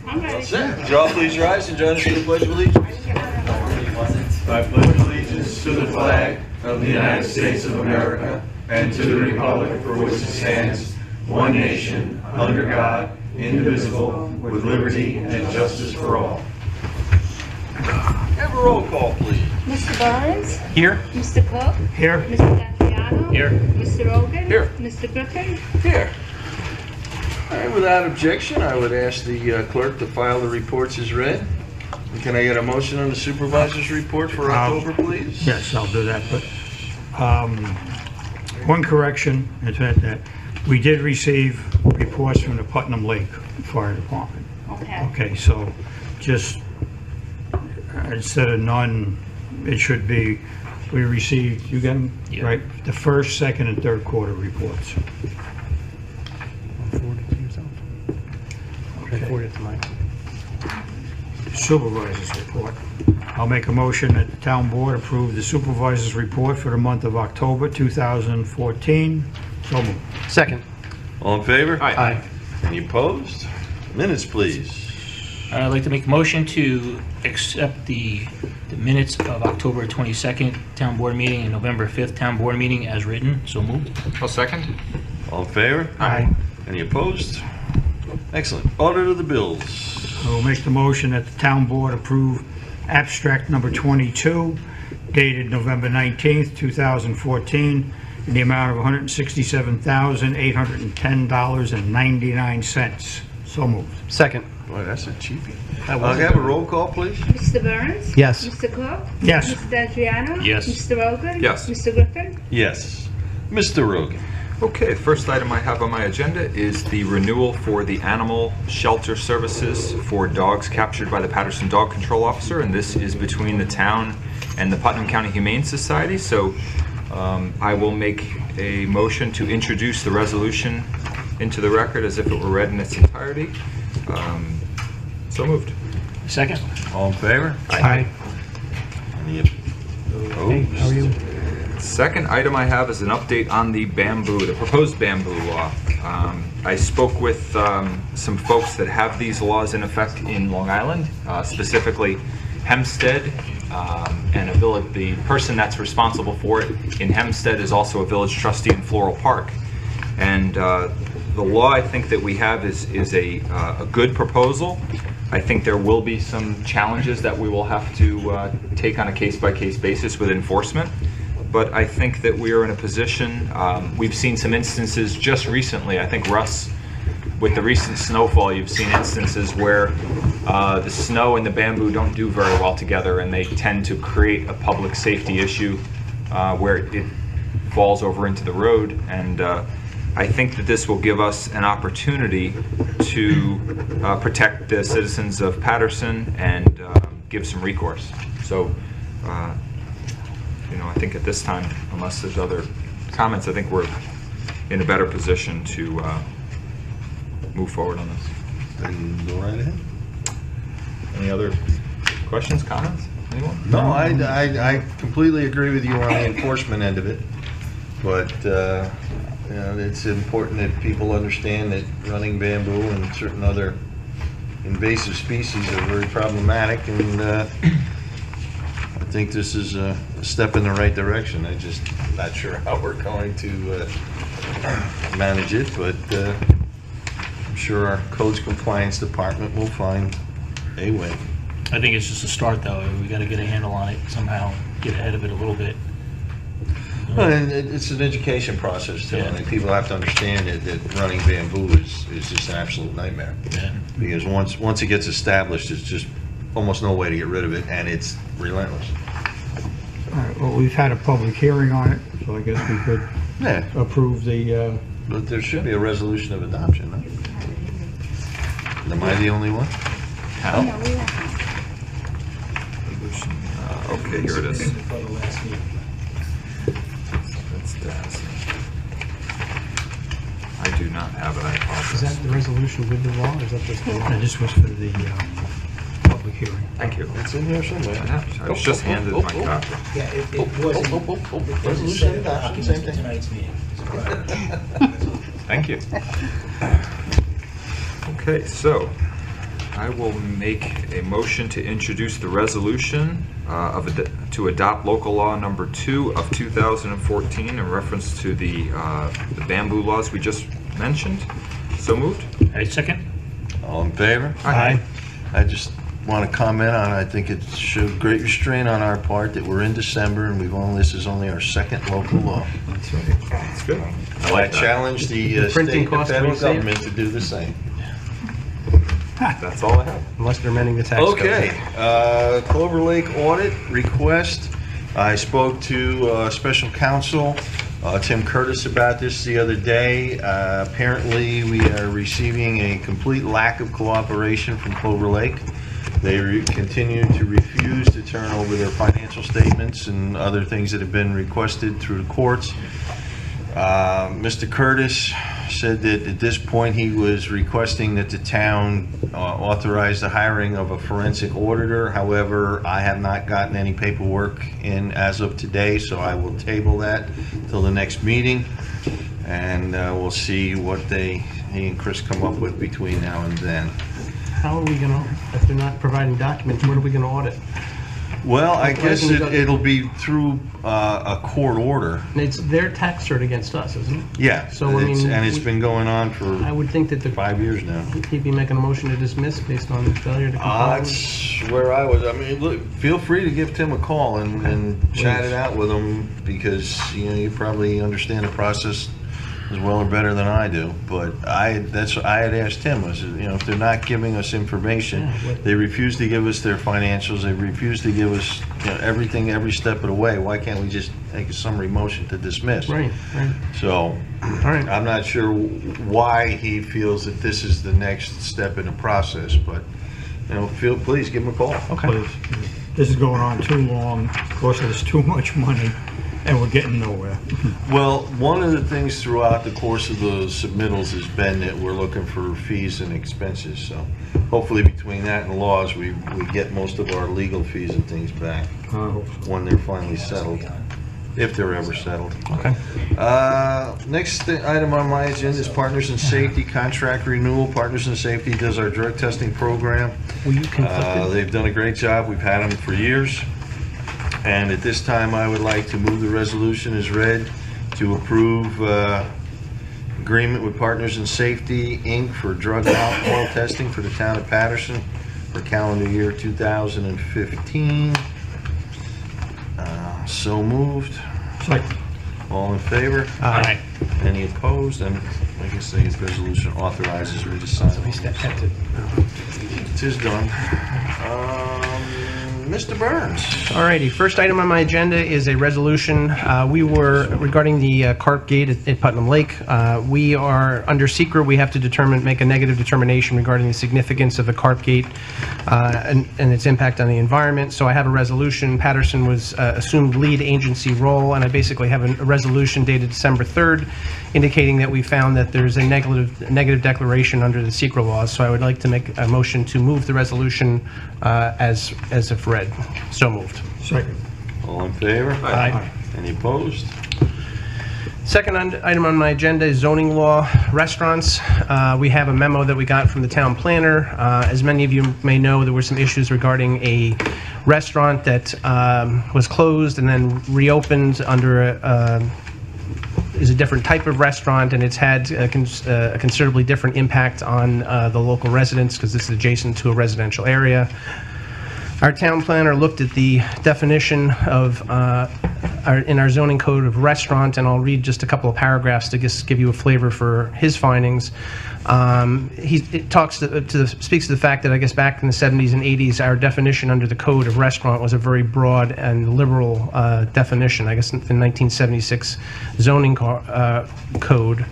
I'm ready. Set. Would you all please rise and join us in the Pledge of Allegiance? I pledge allegiance to the flag of the United States of America and to the republic for which it stands, one nation, under God, indivisible, with liberty and justice for all. Have a roll call, please. Mr. Burns? Here. Mr. Cook? Here. Mr. D'Adriano? Here. Mr. Rogan? Here. Mr. Griffin? Here. All right, without objection, I would ask the clerk to file the reports as read. Can I get a motion on the supervisor's report for October, please? Yes, I'll do that, but one correction is that we did receive reports from the Putnam Lake Fire Department. Okay. Okay, so just instead of none, it should be, we received, you got them? Yeah. Right, the first, second, and third quarter reports. Forward to Mike. Supervisor's report. I'll make a motion that the town board approve the supervisor's report for the month of October 2014. So moved. Second. All in favor? Aye. Any opposed? Minutes, please. I'd like to make a motion to accept the minutes of October 22nd town board meeting and November 5th town board meeting as written. So moved. I'll second. All in favor? Aye. Any opposed? Excellent. Audit of the bills. I will make the motion that the town board approve abstract number 22 dated November 19th, 2014 in the amount of $167,810.99. So moved. Second. Boy, that's a cheapie. I'll have a roll call, please. Mr. Burns? Yes. Mr. Cook? Yes. Mr. D'Adriano? Yes. Mr. Rogan? Yes. Mr. Griffin? Yes. Mr. Rogan. Okay, first item I have on my agenda is the renewal for the animal shelter services for dogs captured by the Patterson Dog Control Officer, and this is between the town and the Putnam County Humane Society. So I will make a motion to introduce the resolution into the record as if it were read in its entirety. So moved. Second. All in favor? Aye. Any opposed? How are you? Second item I have is an update on the proposed bamboo law. I spoke with some folks that have these laws in effect in Long Island, specifically Hempstead, and the person that's responsible for it in Hempstead is also a village trustee in Floral Park. And the law I think that we have is a good proposal. I think there will be some challenges that we will have to take on a case-by-case basis with enforcement. But I think that we are in a position, we've seen some instances just recently, I think Russ, with the recent snowfall, you've seen instances where the snow and the bamboo don't do very well together, and they tend to create a public safety issue where it falls over into the road. And I think that this will give us an opportunity to protect the citizens of Patterson and give some recourse. So, I think at this time, unless there's other comments, I think we're in a better position to move forward on this. Then go right ahead. Any other questions, comments? Anyone? No, I completely agree with you on the enforcement end of it, but it's important that people understand that running bamboo and certain other invasive species are very problematic, and I think this is a step in the right direction. I'm just not sure how we're going to manage it, but I'm sure our codes compliance department will find a way. I think it's just a start, though. We got to get a handle on it somehow, get ahead of it a little bit. Well, and it's an education process too. Yeah. I mean, people have to understand that running bamboo is just an absolute nightmare. Yeah. Because once it gets established, it's just almost no way to get rid of it, and it's relentless. All right, well, we've had a public hearing on it, so I guess we could Yeah, approve the, but there should be a resolution of adoption, no? Am I the only one? Hal? No, we have. Okay, here it is. That's Daz. I do not have it, I apologize. Is that the resolution with the law, or is that just the law? and this was for the public hearing. Thank you. It's in here somewhere. I was just handed my copy. Yeah, it was. Resolution of adoption, same thing. Tonight's meeting. Thank you. Okay, so I will make a motion to introduce the resolution to adopt local law number 2 of 2014 in reference to the bamboo laws we just mentioned. So moved. I second. All in favor? Aye. I just want to comment on, I think it showed great restraint on our part that we're in December and this is only our second local law. That's right. That's good. I challenge the printing state and costs federal we save. government to do the same. That's all I have. Unless they're amending the tax code. Okay, Clover Lake audit request. I spoke to special counsel Tim Curtis about this the other day. Apparently, we are receiving a complete lack of cooperation from Clover Lake. They continue to refuse to turn over their financial statements and other things that have been requested through the courts. Mr. Curtis said that at this point he was requesting that the town authorize the hiring of a forensic auditor. However, I have not gotten any paperwork in as of today, so I will table that till the next meeting, and we'll see what he and Chris come up with between now and then. How are we going to, if they're not providing documents, what are we going to audit? Well, I guess Why isn't it- it'll be through a court order. And it's their tax cert against us, isn't it? Yeah, So, I mean, and it's we- been going on I for would think that 5 years now. he'd be making a motion to dismiss based on failure to comply. That's where I was. I mean, look, feel free to give Tim a call and chat it out with him, because you probably understand the process as well or better than I do. But I had asked him. I said, if they're not giving us information, Yeah, what- they refuse to give us their financials, they refuse to give us everything every step of the way. Why can't we just make a summary motion to dismiss? Right, right. So All right. I'm not sure why he feels that this is the next step in the process, but please give him a call. Okay. This is going on too long, costs us too much money, and we're getting nowhere. Well, one of the things throughout the course of the submittals has been that we're looking for fees and expenses. So hopefully between that and laws, we get most of our legal fees and things back I hope so. when they're finally settled, if they're ever settled. Okay. Next item on my agenda is Partners in Safety contract renewal. Partners in Safety does our drug testing program. Were you conflicted? They've done a great job. We've had them for years. And at this time, I would like to move the resolution as read to approve agreement with Partners in Safety, Inc. for drug and alcohol testing for the town of Patterson for calendar year 2015. So moved. Second. All in favor? Aye. Any opposed? And like I say, this resolution authorizes me to sign. That's it. It is done. Mr. Burns. Alrighty, first item on my agenda is a resolution. We were, regarding the carp gate at Putnam Lake, we are under secret. We have to make a negative determination regarding the significance of the carp gate and its impact on the environment. So I have a resolution. Patterson was assumed lead agency role, and I basically have a resolution dated December 3rd indicating that we found that there's a negative declaration under the secret laws. So I would like to make a motion to move the resolution as if read. So moved. Second. All in favor? Aye. Any opposed? Second item on my agenda is zoning law restaurants. We have a memo that we got from the town planner. As many of you may know, there were some issues regarding a restaurant that was closed and then reopened under is a different type of restaurant, and it's had a considerably different impact on the local residents because this is adjacent to a residential area. Our town planner looked at the definition of in our zoning code of restaurant, and I'll read just a couple of paragraphs to just give you a flavor for his findings. It speaks to the fact that I guess back in the 70s and 80s, our definition under the code of restaurant was a very broad and liberal definition. I guess in the 1976 zoning code.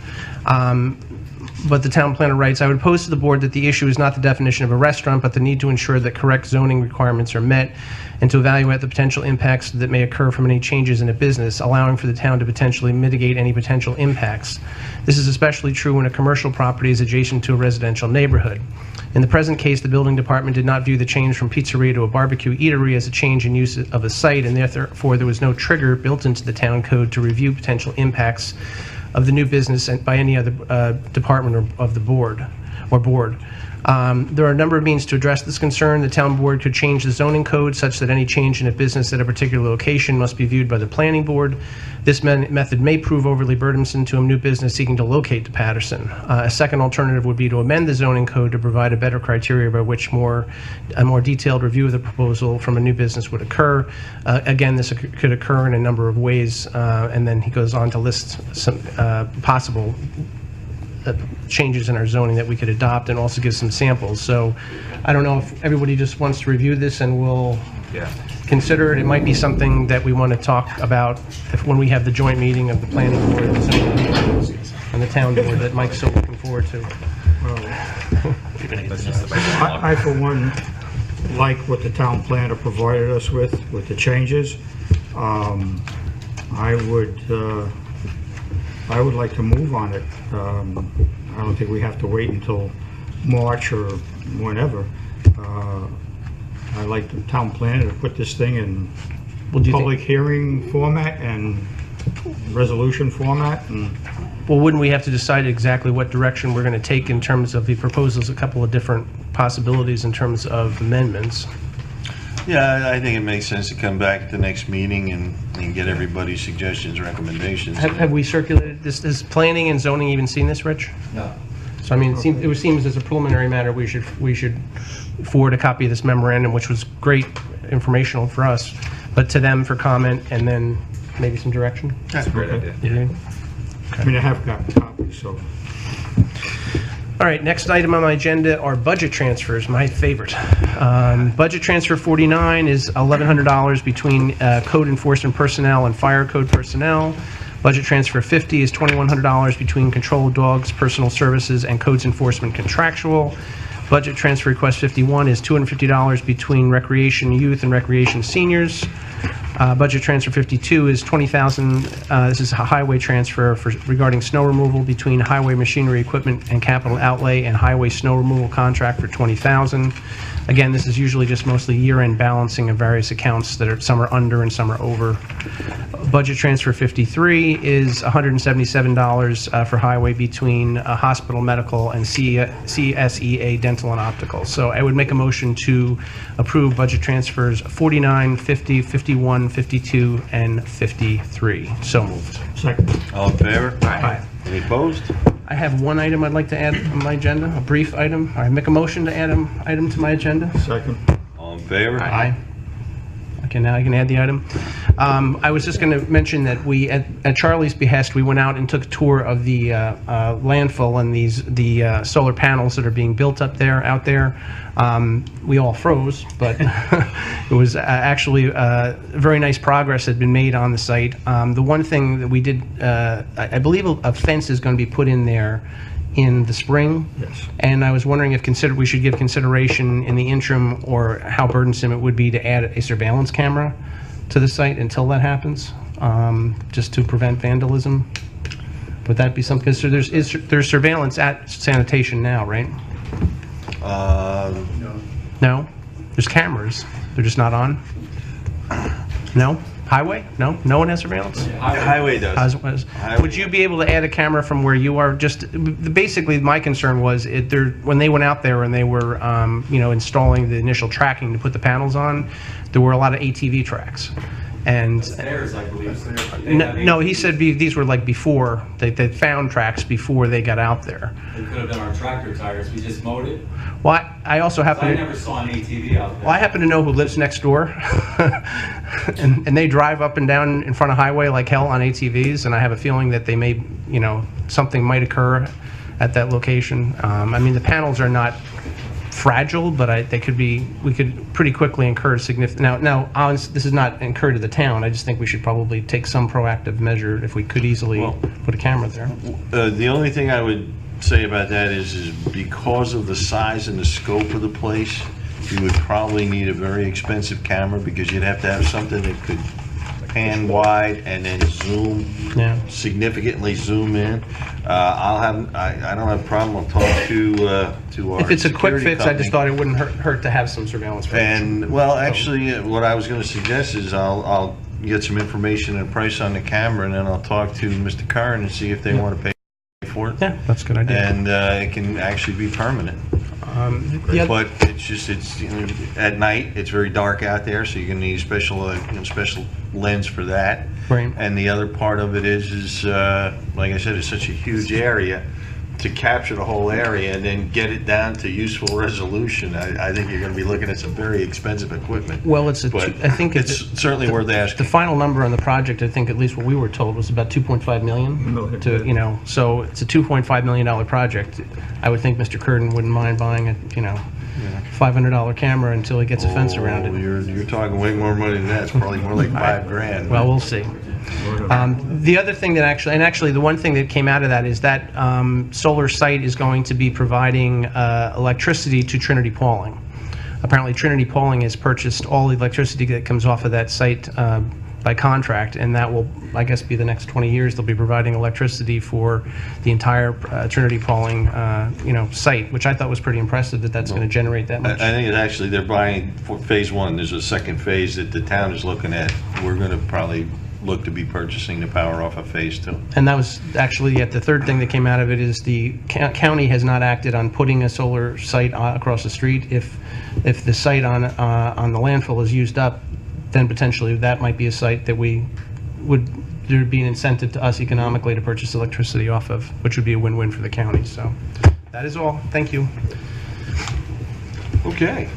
But the town planner writes, I would pose to the board that the issue is not the definition of a restaurant, but the need to ensure that correct zoning requirements are met and to evaluate the potential impacts that may occur from any changes in a business, allowing for the town to potentially mitigate any potential impacts. This is especially true when a commercial property is adjacent to a residential neighborhood. In the present case, the building department did not view the change from pizzeria to a barbecue eatery as a change in use of a site, and therefore there was no trigger built into the town code to review potential impacts of the new business by any other department of the board or board. There are a number of means to address this concern. The town board could change the zoning code such that any change in a business at a particular location must be viewed by the planning board. This method may prove overly burdensome to a new business seeking to locate to Patterson. A second alternative would be to amend the zoning code to provide a better criteria by which a more detailed review of the proposal from a new business would occur. Again, this could occur in a number of ways, and then he goes on to list some possible changes in our zoning that we could adopt, and also give some samples. So I don't know if everybody just wants to review this and we'll consider it. It might be something that we want to talk about when we have the joint meeting of the planning board and the zoning board and the town board that Mike's so looking forward to. I for one, like what the town planner provided us with the changes. I would like to move on it. I don't think we have to wait until March or whenever. I like the town planner to put this thing in public hearing format and resolution format. And well, wouldn't we have to decide exactly what direction we're going to take in terms of the proposals, a couple of different possibilities in terms of amendments? Yeah, I think it makes sense to come back at the next meeting and get everybody's suggestions, recommendations. Have we circulated this? Has planning and zoning even seen this, Rich? No. So I mean, it seems as a preliminary matter, we should forward a copy of this memorandum, which was great informational for us, but to them for comment and then maybe some direction. That's a great idea. Yeah. I mean, I have gotten copies, so. All right, next item on my agenda are budget transfers, my favorite. Budget transfer 49 is $1,100 between code enforcement personnel and fire code personnel. Budget transfer 50 is $2,100 between control dogs, personal services, and codes enforcement contractual. Budget transfer request 51 is $250 between recreation youth and recreation seniors. Budget transfer 52 is $20,000. This is a highway transfer regarding snow removal between highway machinery equipment and capital outlay and highway snow removal contract for $20,000. Again, this is usually just mostly year-end balancing of various accounts that are some are under and some are over. Budget transfer 53 is $177 for highway between hospital medical and CSEA dental and optical. So I would make a motion to approve budget transfers 49, 50, 51, 52, and 53. So moved. Second. All in favor? Aye. Any opposed? I have one item I'd like to add on my agenda, a brief item. I make a motion to add an item to my agenda. Second. All in favor? Aye. Okay, now I can add the item. I was just going to mention that we, at Charlie's behest, we went out and took a tour of the landfill and the solar panels that are being built out there. We all froze, but it was actually very nice progress had been made on the site. The one thing that we did, I believe a fence is going to be put in there in the spring. Yes. And I was wondering if we should give consideration in the interim, or how burdensome it would be to add a surveillance camera to the site until that happens, just to prevent vandalism. Would that be something? Because there's surveillance at sanitation now, right? No? There's cameras. They're just not on? No? Highway? No? No one has surveillance? The highway does. Highway. Would you be able to add a camera from where you are? Just basically, my concern was when they went out there and they were, installing the initial tracking to put the panels on, there were a lot of ATV tracks. And Stairs, I believe. no, he said these were like before they found tracks before they got out there. It could have been our tractor tires. We just mowed it. Well, I also happen I to. never saw an ATV out there. Well, I happen to know who lives next door, and they drive up and down in front of highway like hell on ATVs, and I have a feeling that they may, something might occur at that location. I mean, the panels are not fragile, but we could pretty quickly incur significant. Now, honestly, this is not incurred to the town. I just think we should probably take some proactive measure if we could easily put a camera there. The only thing I would say about that is because of the size and the scope of the place, you would probably need a very expensive camera, because you'd have to have something that could pan wide and then significantly zoom in. I don't have a problem. I'll talk to our If it's a quick fix, company. I just thought it wouldn't hurt to have some surveillance. And well, actually, what I was going to suggest is I'll get some information and a price on the camera, and then I'll talk to Mr. Curran and see if they want to pay for it. Yeah, that's a good idea. And it can actually be permanent. The oth- But it's just, you know, at night, it's very dark out there, so you're gonna need a special, special lens for that. Right. And the other part of it is, like I said, it's such a huge area. To capture the whole area and then get it down to useful resolution, I think you're gonna be looking at some very expensive equipment. Well, I think It's certainly worth the asking. final number on the project, I think, at least what we were told, was about 2.5 million. Million. To, you know, so it's a $2.5 million project. I would think Mr. Curtin wouldn't mind buying a, you know, $500 camera until he gets a fence around Oh, it. You're talking way more money than that. It's probably more like $5,000. Well, we'll see. The other thing that actually the one thing that came out of that is that solar site is going to be providing electricity to Trinity Pauling. Apparently, Trinity Pauling has purchased all the electricity that comes off of that site by contract, and that will, I guess, be the next 20 years. They'll be providing electricity for the entire Trinity Pauling, site, which I thought was pretty impressive that that's going to generate that much. I think it's actually, they're buying for phase one. There's a second phase that the town is looking at. We're gonna probably look to be purchasing the power off of phase two. And that was actually the third thing that came out of it is the county has not acted on putting a solar site across the street. If the site on the landfill is used up, then potentially that might be a site that there'd be an incentive to us economically to purchase electricity off of, which would be a win-win for the county. So that is all. Thank you. Okay.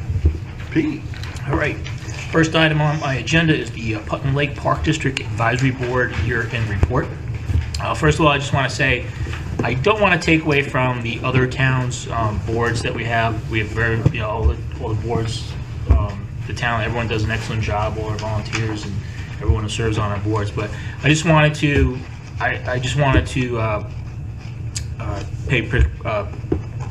Pete? All right. First item on my agenda is the Putnam Lake Park District Advisory Board year-end report. First of all, I just want to say, I don't want to take away from the other towns' boards that we have. We have very, all the boards, the town, everyone does an excellent job, all our volunteers and everyone who serves on our boards. But I just wanted to,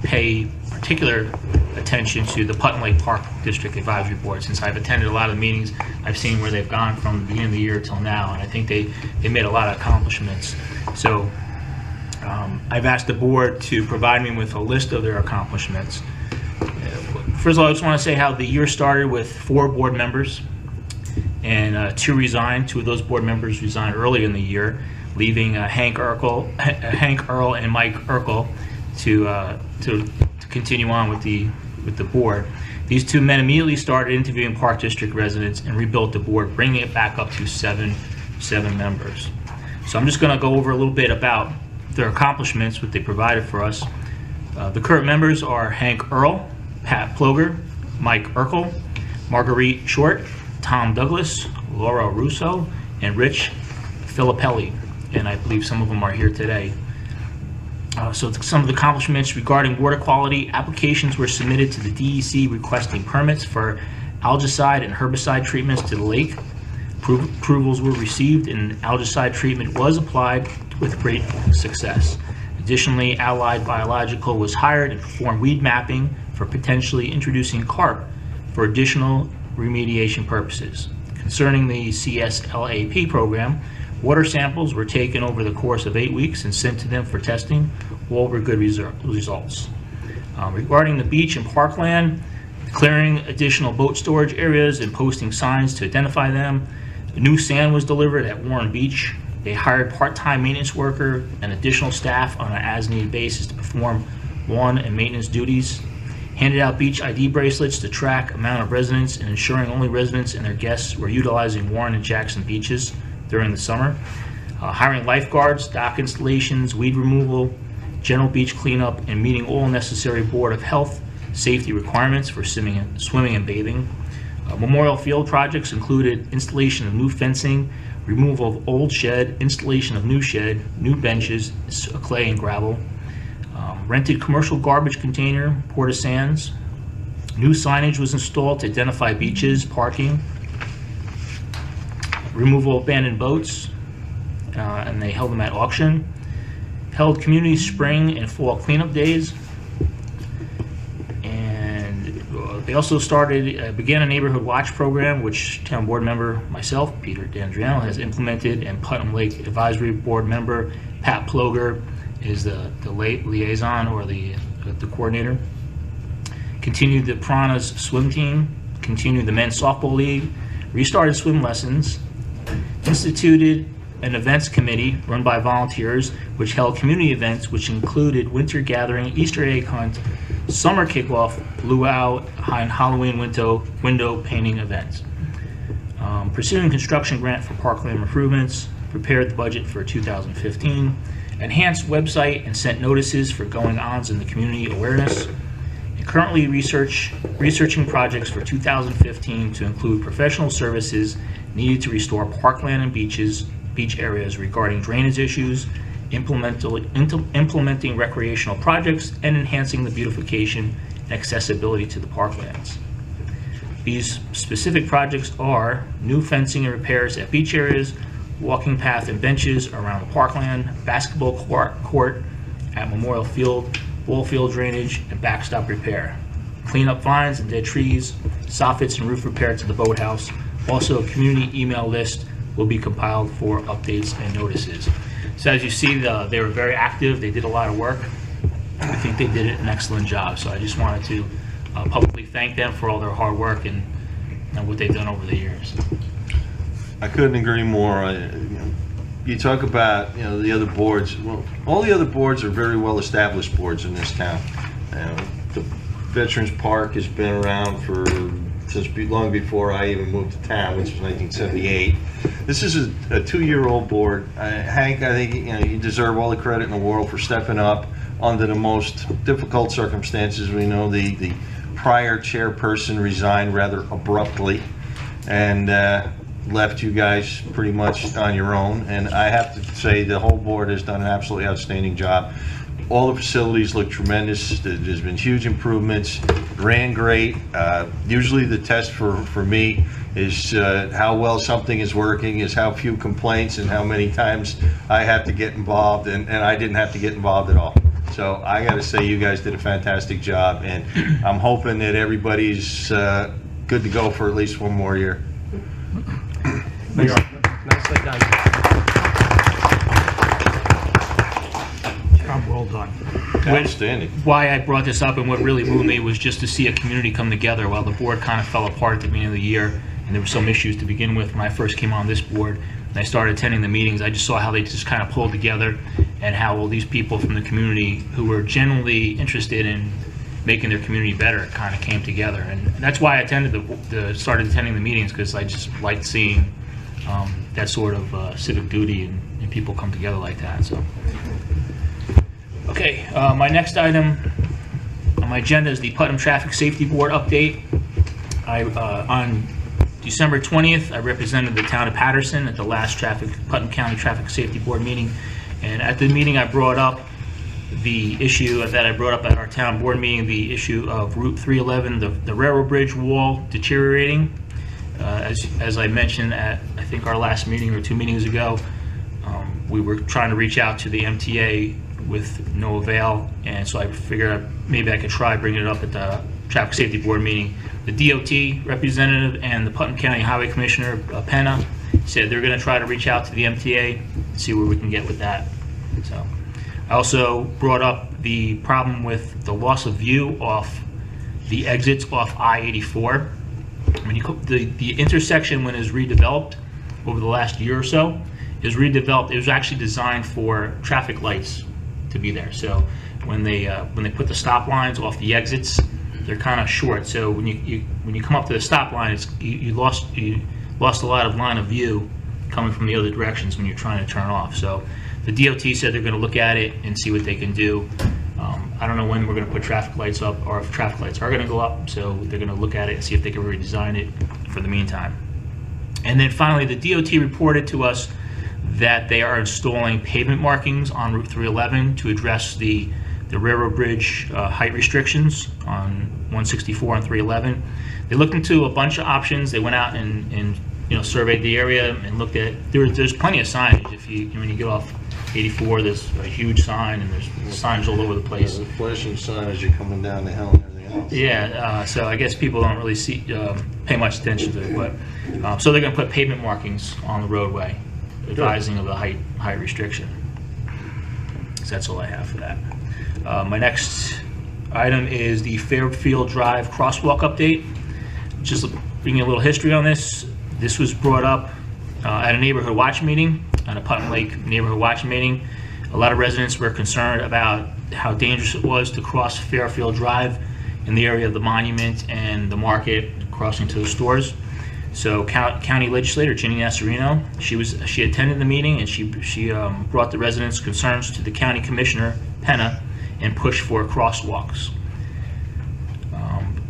pay particular attention to the Putnam Lake Park District Advisory Board. Since I've attended a lot of the meetings, I've seen where they've gone from the beginning of the year till now, and I think they made a lot of accomplishments. So I've asked the board to provide me with a list of their accomplishments. First of all, I just want to say how the year started with 4 board members, and 2 resigned. 2 of those board members resigned earlier in the year, leaving Hank Earl and Mike Urkel to continue on with the board. These 2 men immediately started interviewing Park District residents and rebuilt the board, bringing it back up to seven members. So I'm just going to go over a little bit about their accomplishments, what they provided for us. The current members are Hank Earl, Pat Ploger, Mike Urkel, Marguerite Short, Tom Douglas, Laura Russo, and Rich Filippelli. And I believe some of them are here today. So some of the accomplishments regarding water quality: applications were submitted to the DEC requesting permits for algicide and herbicide treatments to the lake. Approvals were received and algicide treatment was applied with great success. Additionally, Allied Biological was hired and performed weed mapping for potentially introducing carp for additional remediation purposes. Concerning the CSLAP program, water samples were taken over the course of 8 weeks and sent to them for testing. All were good results. Regarding the beach and parkland, clearing additional boat storage areas and posting signs to identify them. New sand was delivered at Warren Beach. They hired part-time maintenance worker and additional staff on an as-needed basis to perform lawn and maintenance duties. Handed out beach ID bracelets to track amount of residents and ensuring only residents and their guests were utilizing Warren and Jackson beaches during the summer. Hiring lifeguards, dock installations, weed removal, general beach cleanup, and meeting all necessary Board of Health safety requirements for swimming and bathing. Memorial field projects included installation of new fencing, removal of old shed, installation of new shed, new benches, clay and gravel. Rented commercial garbage container, porta sands. New signage was installed to identify beaches, parking. Removal of abandoned boats, and they held them at auction. Held community spring and fall cleanup days. And they also began a neighborhood watch program, which town board member myself, Peter D'Andriano, has implemented, and Putnam Lake Advisory Board member Pat Ploger is the liaison or the coordinator. Continued the Piranhas swim team, continued the men's softball league, restarted swim lessons, instituted an events committee run by volunteers, which held community events, which included winter gathering, Easter egg hunt, summer kickoff, luau, and Halloween window painting events. Pursuing construction grant for parkland improvements, prepared the budget for 2015, enhanced website and sent notices for going-ons in the community awareness, and currently researching projects for 2015 to include professional services needed to restore parkland and beach areas regarding drainage issues, implementing recreational projects, and enhancing the beautification and accessibility to the parklands. These specific projects are new fencing and repairs at beach areas, walking path and benches around the parkland, basketball court at Memorial Field, ball field drainage, and backstop repair. Clean up vines and dead trees, soffits and roof repair to the boathouse. Also, a community email list will be compiled for updates and notices. So as you see, they were very active. They did a lot of work. I think they did an excellent job. So I just wanted to publicly thank them for all their hard work and what they've done over the years. I couldn't agree more. You talk about the other boards. Well, all the other boards are very well established boards in this town. The Veterans Park has been around since long before I even moved to town, which was 1978. This is a 2-year-old board. Hank, I think you deserve all the credit in the world for stepping up under the most difficult circumstances. We know the prior chairperson resigned rather abruptly and left you guys pretty much on your own. And I have to say the whole board has done an absolutely outstanding job. All the facilities look tremendous. There's been huge improvements. Ran great. Usually the test for me is how well something is working, is how few complaints and how many times I have to get involved, and I didn't have to get involved at all. So I got to say you guys did a fantastic job, and I'm hoping that everybody's good to go for at least one more year. Nicely done. Job well done. Outstanding. Why I brought this up and what really moved me was just to see a community come together while the board kind of fell apart at the beginning of the year, and there were some issues to begin with when I first came on this board. And I started attending the meetings. I just saw how they just kind of pulled together and how all these people from the community who were genuinely interested in making their community better kind of came together. And that's why I started attending the meetings, because I just liked seeing that sort of civic duty and people come together like that. So, okay, my next item on my agenda is the Putnam Traffic Safety Board update. On December 20th, I represented the town of Patterson at the last Putnam County Traffic Safety Board meeting. And at the meeting, I brought up the issue that I brought up at our town board meeting, the issue of Route 311, the railroad bridge wall deteriorating. As I mentioned at, I think, our last meeting or 2 meetings ago, we were trying to reach out to the MTA with no avail, and so I figured maybe I could try bringing it up at the Traffic Safety Board meeting. The DOT representative and the Putnam County Highway Commissioner, Penna, said they're going to try to reach out to the MTA and see where we can get with that. So, I also brought up the problem with the loss of view off the exits off I-84. When the intersection, when it was redeveloped over the last year or so, is redeveloped. It was actually designed for traffic lights to be there. So when they put the stop lines off the exits, they're kind of short. So when you come up to the stop line, you lost a lot of line of view coming from the other directions when you're trying to turn off. So the DOT said they're going to look at it and see what they can do. I don't know when we're going to put traffic lights up, or if traffic lights are going to go up. So they're going to look at it and see if they can redesign it for the meantime. And then finally, the DOT reported to us that they are installing pavement markings on Route 311 to address the railroad bridge height restrictions on 164 and 311. They looked into a bunch of options. They went out and surveyed the area and looked at. There's plenty of signage. When you get off 84, there's a huge sign, and there's signs all over the place. The flashing sign as you're coming down the hill and everything else. Yeah, so I guess people don't really pay much attention to it, but so they're going to put pavement markings on the roadway, advising of the height restriction. So that's all I have for that. My next item is the Fairfield Drive crosswalk update. Just bringing a little history on this. This was brought up at a neighborhood watch meeting at a Putnam Lake neighborhood watch meeting. A lot of residents were concerned about how dangerous it was to cross Fairfield Drive in the area of the monument and the market, crossing to the stores. So County Legislator Ginny Nasarino, she attended the meeting, and she brought the residents' concerns to the County Commissioner Penna and pushed for crosswalks.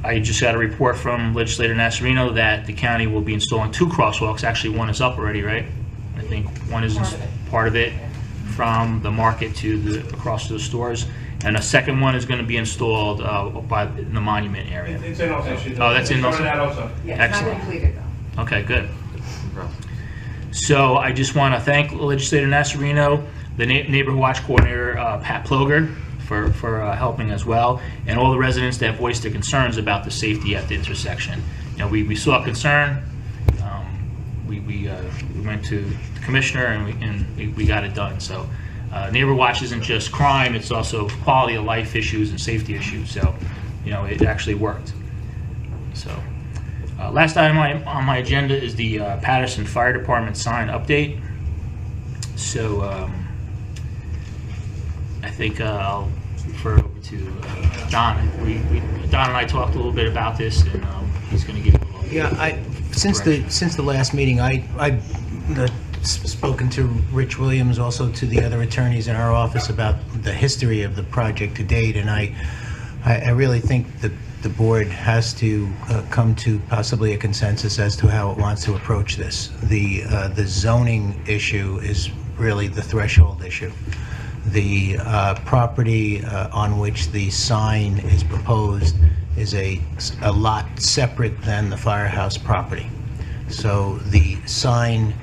I just got a report from Legislator Nasarino that the county will be installing 2 crosswalks. Actually, one is up already, right? I think one is part of it from the market to across to the stores, and a second one is going to be installed in the monument area. It's in also. Oh, that's in also? also. Yeah, it's not Excellent. completed though. Okay, good. So I just want to thank Legislator Nasarino, the Neighborhood Watch Coordinator Pat Ploger for helping as well, and all the residents that voiced their concerns about the safety at the intersection. You know, we saw a concern. We went to the commissioner and we got it done. So Neighbor Watch isn't just crime; it's also quality of life issues and safety issues. So, you know, it actually worked. So. Last item on my agenda is the Patterson Fire Department sign update. So I think I'll refer over to Don. Don and I talked a little bit about this, and he's going to give you a little. Yeah, since the last meeting, I've spoken to Rich Williams, also to the other attorneys in our office about the history of the project to date, and I really think that the board has to come to possibly a consensus as to how it wants to approach this. The zoning issue is really the threshold issue. The property on which the sign is proposed is a lot separate than the firehouse property. So the sign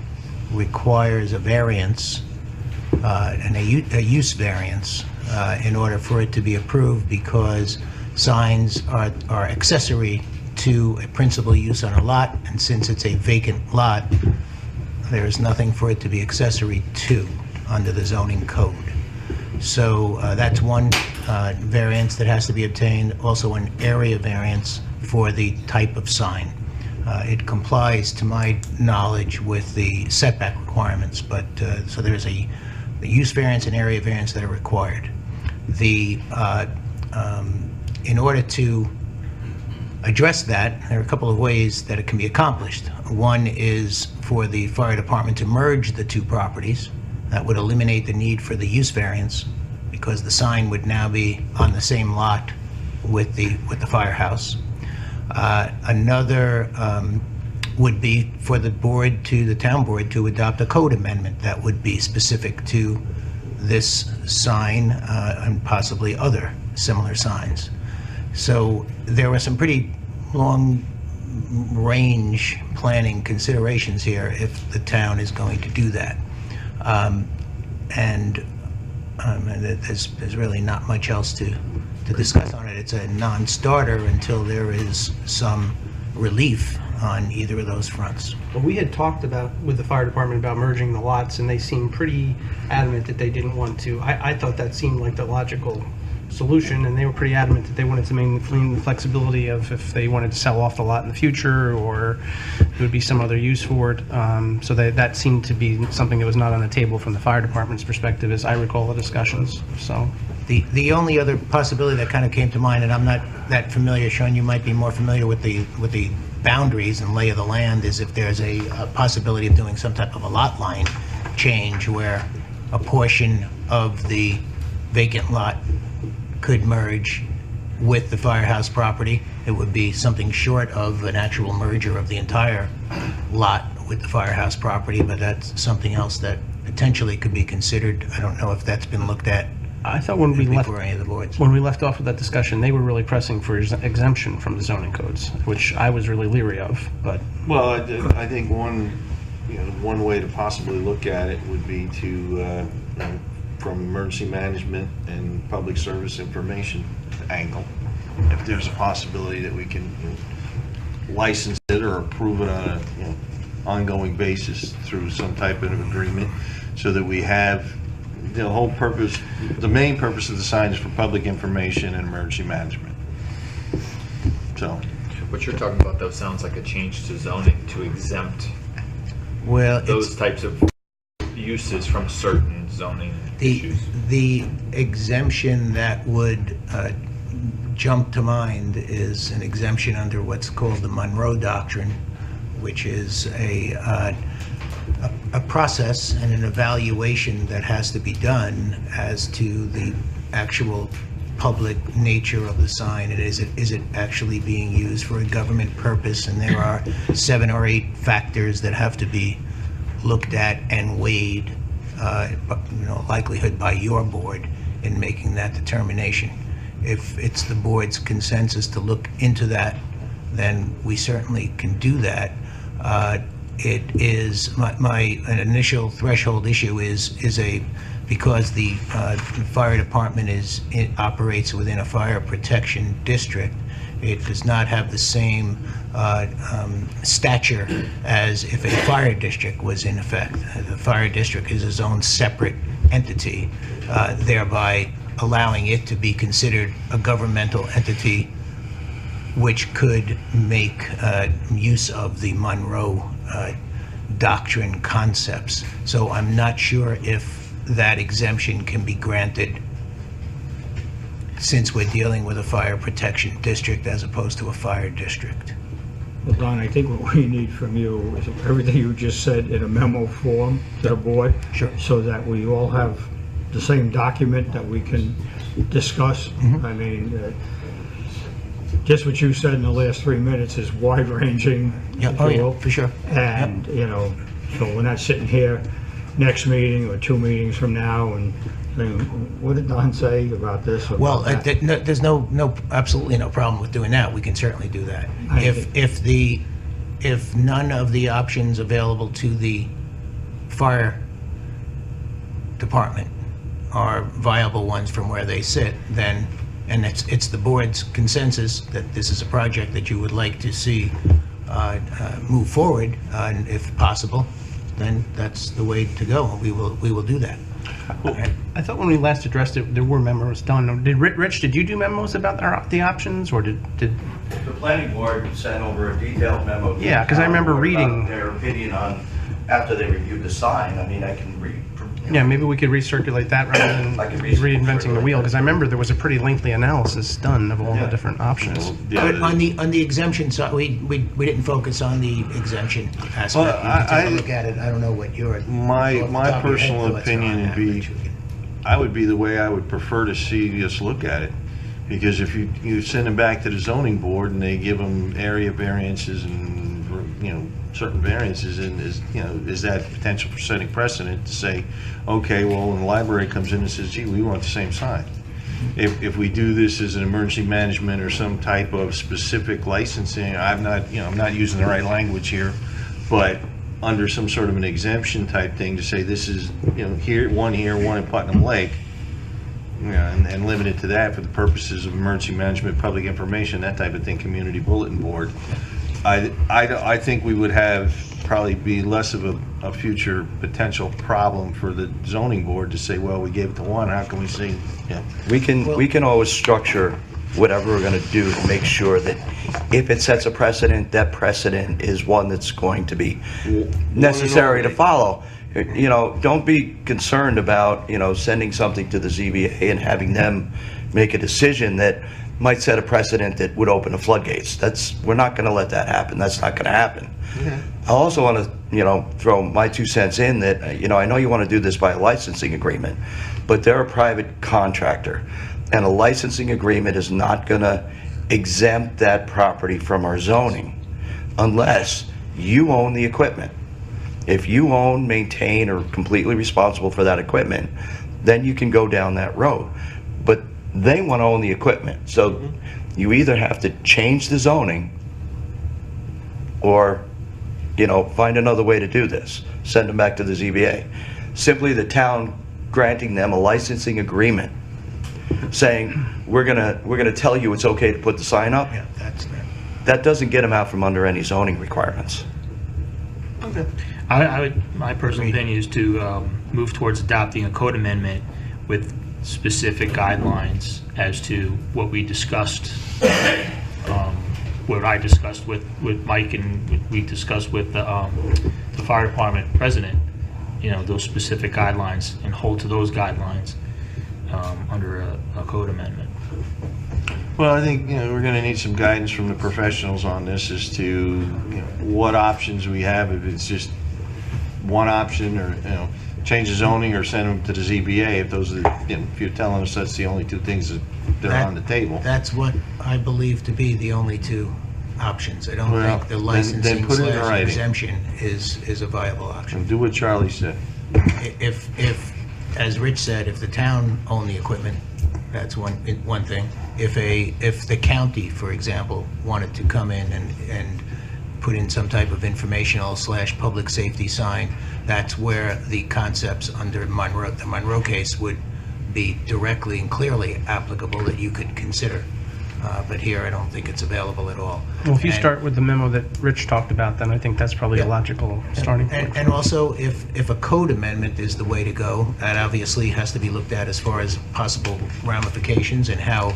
requires a variance and a use variance in order for it to be approved, because signs are accessory to a principal use on a lot, and since it's a vacant lot, there's nothing for it to be accessory to under the zoning code. So that's one variance that has to be obtained. Also an area variance for the type of sign. It complies, to my knowledge, with the setback requirements, but so there's a use variance and area variance that are required. In order to address that, there are a couple of ways that it can be accomplished. One is for the fire department to merge the 2 properties. That would eliminate the need for the use variance, because the sign would now be on the same lot with the firehouse. Another would be for the town board to adopt a code amendment that would be specific to this sign and possibly other similar signs. So there were some pretty long-range planning considerations here if the town is going to do that. There's really not much else to discuss on it. It's a non-starter until there is some relief on either of those fronts. Well, we had talked with the fire department about merging the lots, and they seemed pretty adamant that they didn't want to. I thought that seemed like the logical solution, and they were pretty adamant that they wanted to maintain the flexibility of if they wanted to sell off the lot in the future, or there would be some other use for it. So that seemed to be something that was not on the table from the fire department's perspective, as I recall the discussions. So the only other possibility that kind of came to mind, and I'm not that familiar, Sean, you might be more familiar with the boundaries and lay of the land, is if there's a possibility of doing some type of a lot line change where a portion of the vacant lot could merge with the firehouse property. It would be something short of an actual merger of the entire lot with the firehouse property, but that's something else that potentially could be considered. I don't know if that's been looked at I thought when we before any of the boards. When we left off with that discussion, they were really pressing for exemption from the zoning codes, which I was really leery of. But Well, I think one way to possibly look at it would be to, from emergency management and public service information angle, if there's a possibility that we can license it or approve it on a ongoing basis through some type of agreement, so that we have the whole purpose, the main purpose of the sign is for public information and emergency management. So. What you're talking about, though, sounds like a change to zoning to exempt Well, those types of, uses from certain zoning issues. The exemption that would jump to mind is an exemption under what's called the Monroe Doctrine, which is a process and an evaluation that has to be done as to the actual public nature of the sign, and is it actually being used for a government purpose? And there are 7 or 8 factors that have to be looked at and weighed, likelihood by your board in making that determination. If it's the board's consensus to look into that, then we certainly can do that. It is my initial threshold issue is because the fire department operates within a fire protection district. It does not have the same stature as if a fire district was in effect. The fire district is its own separate entity, thereby allowing it to be considered a governmental entity which could make use of the Monroe Doctrine concepts. So I'm not sure if that exemption can be granted since we're dealing with a fire protection district as opposed to a fire district. Well, Don, I think what we need from you is everything you just said in a memo form to the board. Sure. So that we all have the same document that we can discuss. I mean, just what you said in the last 3 minutes is wide-ranging. Yeah, if oh you yeah, will. for sure. And, so we're not sitting here next meeting or 2 meetings from now and saying, what did Don say about this? Or Well, about that? there's absolutely no problem with doing that. We can certainly do that. If none of the options available to the fire department are viable ones from where they sit, then, and it's the board's consensus that this is a project that you would like to see move forward, and if possible, then that's the way to go. We will do that. I thought when we last addressed it, there were memos done. Rich, did you do memos about the options, or did? The planning board sent over a detailed memo. To Yeah, the 'cause I town remember board about reading- their opinion on, after they reviewed the sign. I mean, I can read. Yeah, maybe we could recirculate that rather than I can reinventing the wheel, recirculate because I remember there was a pretty lengthy analysis done of all the Yeah. different options. But on the exemption side, we didn't focus on the exemption aspect. Well, You can take I- a look at it. I don't know what your My off the top of your head personal thoughts are on opinion would that, be, but you can- I would be the way I would prefer to see us look at it. Because if you send them back to the zoning board and they give them area variances and, certain variances, and is that potential for setting precedent to say, okay, well, when the library comes in and says, gee, we want the same sign. If we do this as an emergency management or some type of specific licensing, I'm not using the right language here, but under some sort of an exemption type thing to say this is, one in Putnam Lake, and limit it to that for the purposes of emergency management, public information, that type of thing, community bulletin board. I think we would probably be less of a future potential problem for the zoning board to say, well, we gave it to one, how can we say, We can always structure whatever we're going to do to make sure that if it sets a precedent, that precedent is one that's going to be necessary to follow. Don't be concerned about, sending something to the ZBA and having them make a decision that might set a precedent that would open the floodgates. We're not going to let that happen. That's not going to happen. I also want to, throw my 2 cents in that, I know you want to do this by a licensing agreement, but they're a private contractor, and a licensing agreement is not going to exempt that property from our zoning unless you own the equipment. If you own, maintain, or completely responsible for that equipment, then you can go down that road. But they want to own the equipment. So you either have to change the zoning or, find another way to do this. Send them back to the ZBA. Simply the town granting them a licensing agreement saying, we're gonna tell you it's okay to put the sign up. Yeah, that's that. That doesn't get them out from under any zoning requirements. My personal opinion is to move towards adopting a code amendment with specific guidelines as to what we discussed, what I discussed with Mike and we discussed with the fire department president, those specific guidelines and hold to those guidelines under a code amendment. Well, I think, we're gonna need some guidance from the professionals on this as to, what options we have, if it's just one option, or, change the zoning or send them to the ZBA, if those are, if you're telling us that's the only two things that are on the table. That's what I believe to be the only two options. I don't Well, think the then licensing put it in / writing. exemption is a viable option. And do what Charlie said. If, as Rich said, if the town owned the equipment, that's one thing. If the county, for example, wanted to come in and put in some type of informational / public safety sign, that's where the concepts under the Monroe case would be directly and clearly applicable that you could consider. But here, I don't think it's available at all. Well, if you And- start with the memo that Rich talked about, then I think that's probably a Yeah. logical starting point. And also, if a code amendment is the way to go, that obviously has to be looked at as far as possible ramifications and how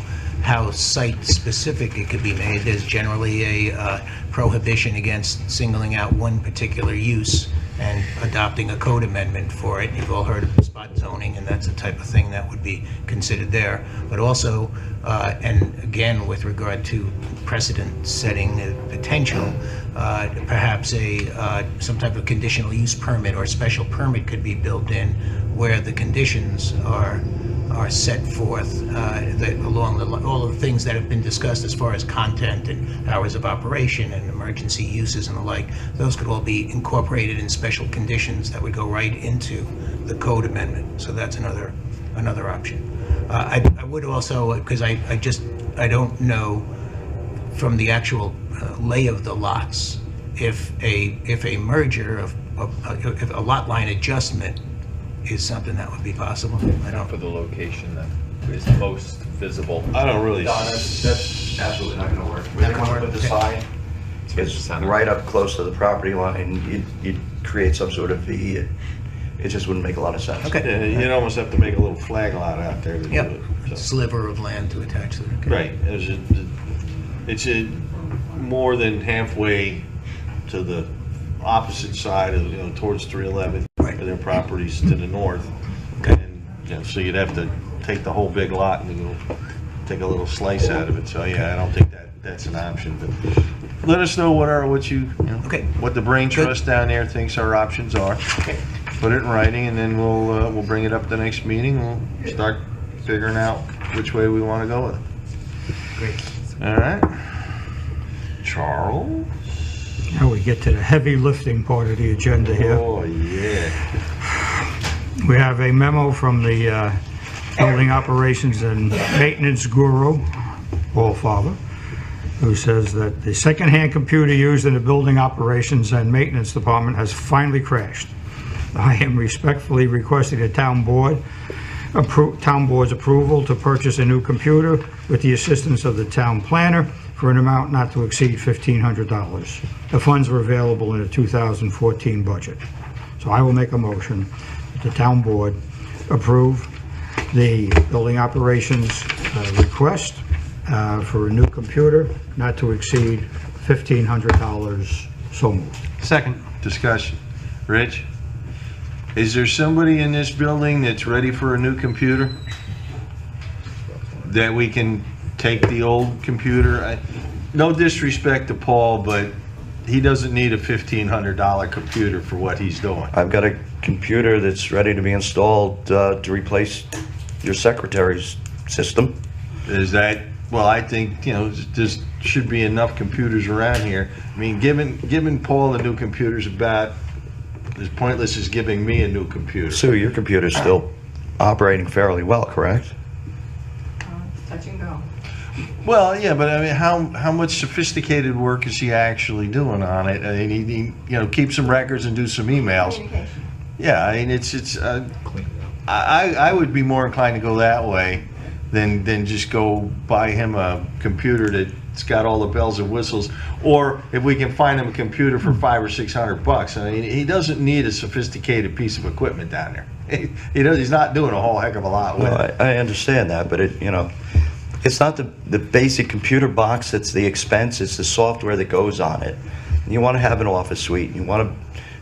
site-specific it could be made. There's generally a prohibition against singling out one particular use and adopting a code amendment for it. You've all heard of spot zoning, and that's the type of thing that would be considered there. But also, and again, with regard to precedent-setting potential, perhaps some type of conditional use permit or special permit could be built in where the conditions are set forth along all of the things that have been discussed as far as content and hours of operation and emergency uses and the like. Those could all be incorporated in special conditions that would go right into the code amendment. So that's another option. I would also, because I don't know from the actual lay of the lots, if a merger if a lot line adjustment is something that would be possible. I don't. For the location that is most visible. I don't really. No, that's absolutely not gonna work. Not They gonna want to work, put the okay. sign, it's right up close to the property line, you'd create some sort of V, it just wouldn't make a lot of sense. Okay. You'd almost have to make a little flag lot out there to do Yep. it. so. Sliver of land to attach to it. Okay. Right, it's more than halfway to the opposite side of, towards 311, Right. where their properties to the north. And, so you'd have to take the whole big lot and take a little slice out of it. So yeah, I don't think that's an option. But let us know Okay. what the brain Good. trust down there thinks our options are. Okay. Put it in writing, and then we'll bring it up the next meeting. We'll start figuring out which way we want to go with it. Great. All right. Charles? Now we get to the heavy lifting part of the agenda here. Oh, yeah. We have a memo from the Building Operations and Maintenance Guru, Paul Father, who says that the second-hand computer used in the Building Operations and Maintenance Department has finally crashed. I am respectfully requesting the town board's approval to purchase a new computer with the assistance of the town planner for an amount not to exceed $1,500. The funds were available in the 2014 budget. So I will make a motion that the town board approve the building operations request for a new computer not to exceed $1,500. So moved. Second. Discussion. Rich? Is there somebody in this building that's ready for a new computer? That we can take the old computer? No disrespect to Paul, but he doesn't need a $1,500 computer for what he's doing. I've got a computer that's ready to be installed to replace your secretary's system. Is that, well, I think, there should be enough computers around here. I mean, giving Paul a new computer is about as pointless as giving me a new computer. Sue, your computer's still operating fairly well, correct? It's touch and go. Well, yeah, but I mean, how much sophisticated work is he actually doing on it? I mean, he keep some records and do some emails. Communication. Yeah, I mean, I would be more inclined to go that way than just go buy him a computer that's got all the bells and whistles. Or if we can find him a computer for $500 or $600. I mean, he doesn't need a sophisticated piece of equipment down there. He's not doing a whole heck of a lot with Well, it. I understand that, but it's not the basic computer box that's the expense, it's the software that goes on it. You want to have an office suite, you want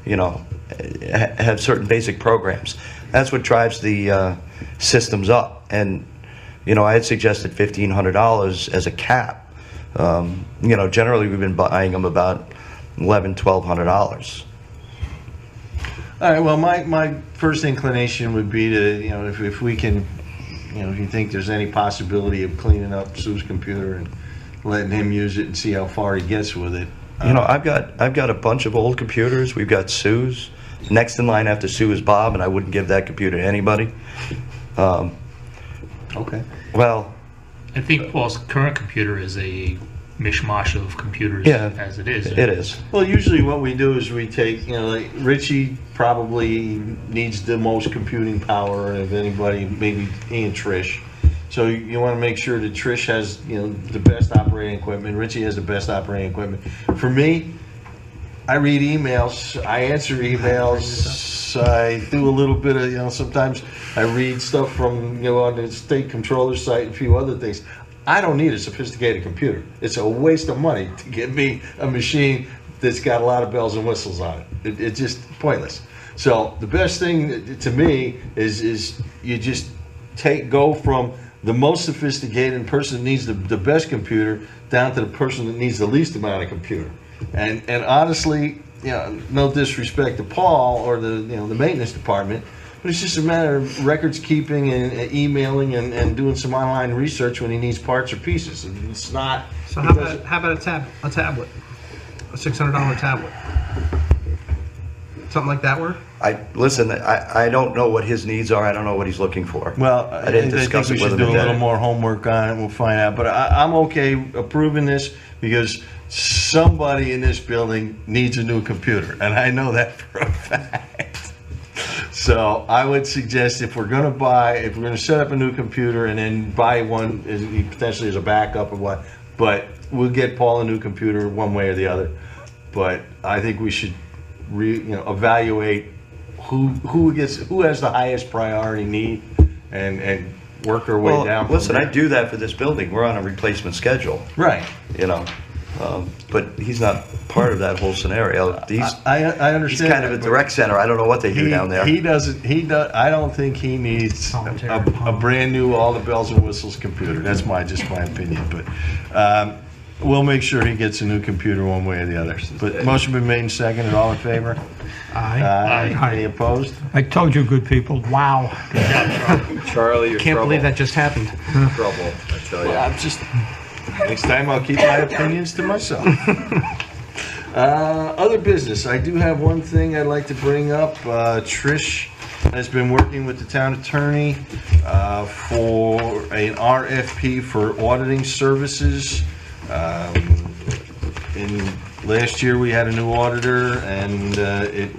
to, have certain basic programs. That's what drives the systems up. And, you know, I had suggested $1,500 as a cap. You know, generally we've been buying them about $1,100, $1,200. All right, well, my first inclination would be to, you know, if we can, you know, if you think there's any possibility of cleaning up Sue's computer and letting him use it and see how far he gets with it. You know, I've got a bunch of old computers. We've got Sue's. Next in line after Sue is Bob, and I wouldn't give that computer to anybody. Okay. Well, I think Paul's current computer is a mishmash of computers yeah, as it is. It is. Well, usually what we do is we take, you know, like Richie probably needs the most computing power of anybody, maybe he and Trish. So you want to make sure that Trish has, you know, the best operating equipment. Richie has the best operating equipment. For me, I read emails, I answer emails, I do a little bit of, you know, sometimes I read stuff from, you know, on the state controller's site and a few other things. I don't need a sophisticated computer. It's a waste of money to give me a machine that's got a lot of bells and whistles on it. It's just pointless. So the best thing to me is you just go from the most sophisticated person that needs the best computer down to the person that needs the least amount of computer. And honestly, you know, no disrespect to Paul or the maintenance department, but it's just a matter of records keeping and emailing and doing some online research when he needs parts or pieces. It's not. So how about a tablet, a $600 tablet, something like that work? Listen. I don't know what his needs are. I don't know what he's looking for. Well, I didn't discuss it with him. We should do a little more homework on it. We'll find out. But I'm okay approving this because somebody in this building needs a new computer, and I know that for a fact. So I would suggest if we're going to set up a new computer and then buy one potentially as a backup or what, but we'll get Paul a new computer one way or the other. But I think we should evaluate who has the highest priority need and work our way down. Listen, I do that for this building. We're on a replacement schedule. Right. You know, but he's not part of that whole scenario. I understand. He's kind of at the rec center. I don't know what they do down there. He doesn't. I don't think he needs a brand new all the bells and whistles computer. That's just my opinion. But we'll make sure he gets a new computer one way or the other. But motion been made and seconded. All in favor? Aye. Any opposed? I told you, good people. Wow. Good job, Charlie. Charlie, you're Can't trouble. believe that just happened. Trouble, I tell you. I'm just. Next time I'll keep my opinions to myself. Other business. I do have one thing I'd like to bring up. Trish has been working with the town attorney for an RFP for auditing services. In last year we had a new auditor and it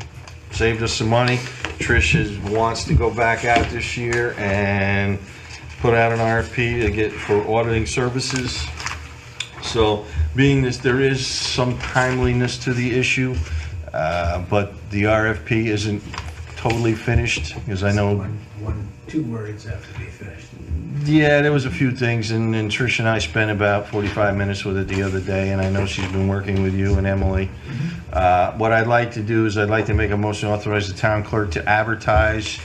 saved us some money. Trish wants to go back out this year and put out an RFP for auditing services. So being this, there is some timeliness to the issue, but the RFP isn't totally finished because I know Two words have to be finished. Yeah, there was a few things, and Trish and I spent about 45 minutes with it the other day, and I know she's been working with you and Emily. What I'd like to do is I'd like to make a motion to authorize the town clerk to advertise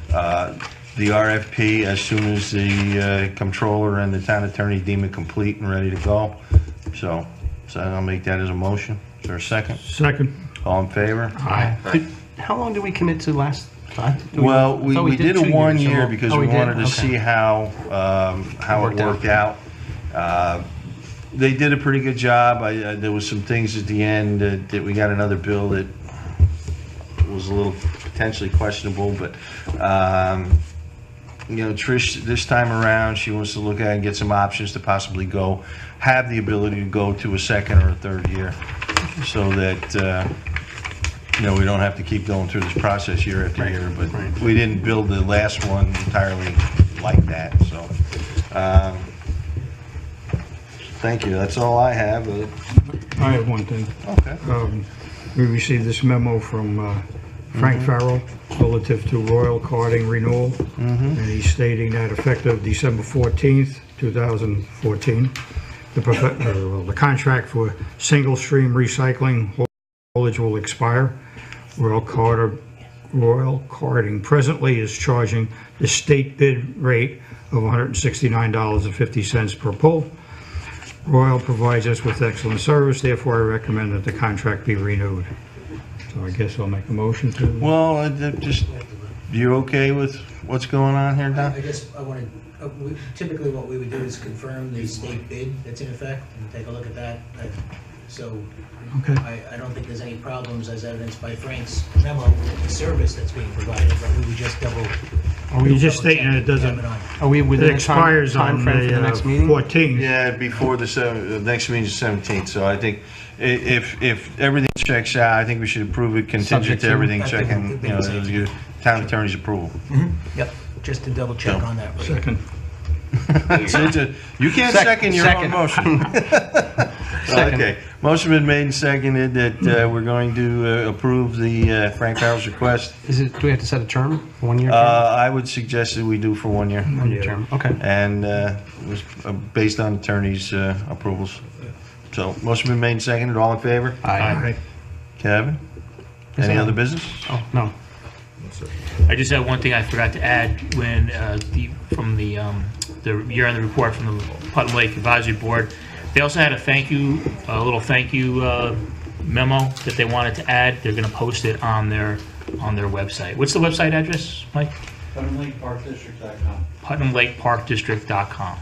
the RFP as soon as the comptroller and the town attorney deem it complete and ready to go. So I'll make that as a motion. Is there a second? Second. All in favor? Aye. How long did we commit to last time? Well, we did a 1 year because we wanted to Okay. see how it worked out. They did a pretty good job. There was some things at the end that we got another bill that was a little potentially questionable, but Trish, this time around, she wants to look at and get some options to possibly have the ability to go to a second or a third year, so that we don't have to keep going through this process year after year. But we didn't build the last one entirely like that. So, thank you. That's all I have. I have one thing. Okay. We received this memo from Frank Farrell relative to Royal Carding renewal, and he's stating that effective December 14th, 2014, the contract for single stream recycling haulage will expire. Royal Carding presently is charging the state bid rate of $169.50 per pull. Royal provides us with excellent service, therefore I recommend that the contract be renewed. So I guess I'll make a motion to... Well, just, you okay with what's going on here, Don? I guess I wanted, typically what we would do is confirm the state bid that's in effect and take a look at that. So Okay. I don't think there's any problems as evidenced by Frank's memo with the service that's being provided, but we would just You're just stating that it doesn't... Are we It within the expires on timeframe for the next the meeting? 14th. Yeah, before the next meeting is 17th, so I think if everything checks out, I think we should approve it contingent Subject to to- everything That's checking, the you know, same. the town attorney's approval. Yep, just to double check on that. Second. You can't second your own motion. Okay, motion been made and seconded that we're going to approve the Frank Farrell's request. Do we have to set a term? 1 year term? I would suggest that we do for 1 year. 1 year term, okay. And it was based on attorney's approvals. So, motion been made and seconded, all in favor? Aye. Kevin? Any other business? Oh, no. I just have one thing I forgot to add when from the year-end report from the Putnam Lake Advisory Board. They also had a little thank you memo that they wanted to add. They're going to post it on their website. What's the website address, Mike? PutnamLakeParkDistrict.com. PutnamLakeParkDistrict.com.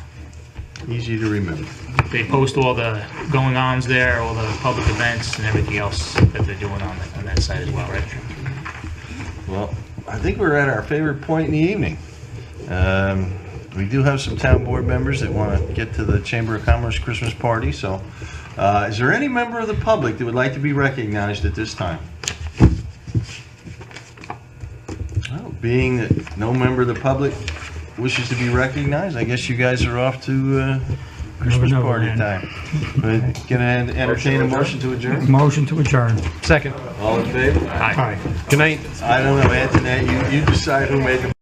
Easy to remember. They post all the going-ons there, all the public events and everything else that they're doing on that site as well, right? Well, I think we're at our favorite point in the evening. We do have some town board members that want to get to the Chamber of Commerce Christmas party, so is there any member of the public that would like to be recognized at this time? Well, being that no member of the public wishes to be recognized, I guess you guys are off to Christmas Never know, party man. time. Can I entertain a motion to adjourn? Motion to adjourn. Second. All in favor? Aye. Good night. I don't know, Antoinette, you decide who made the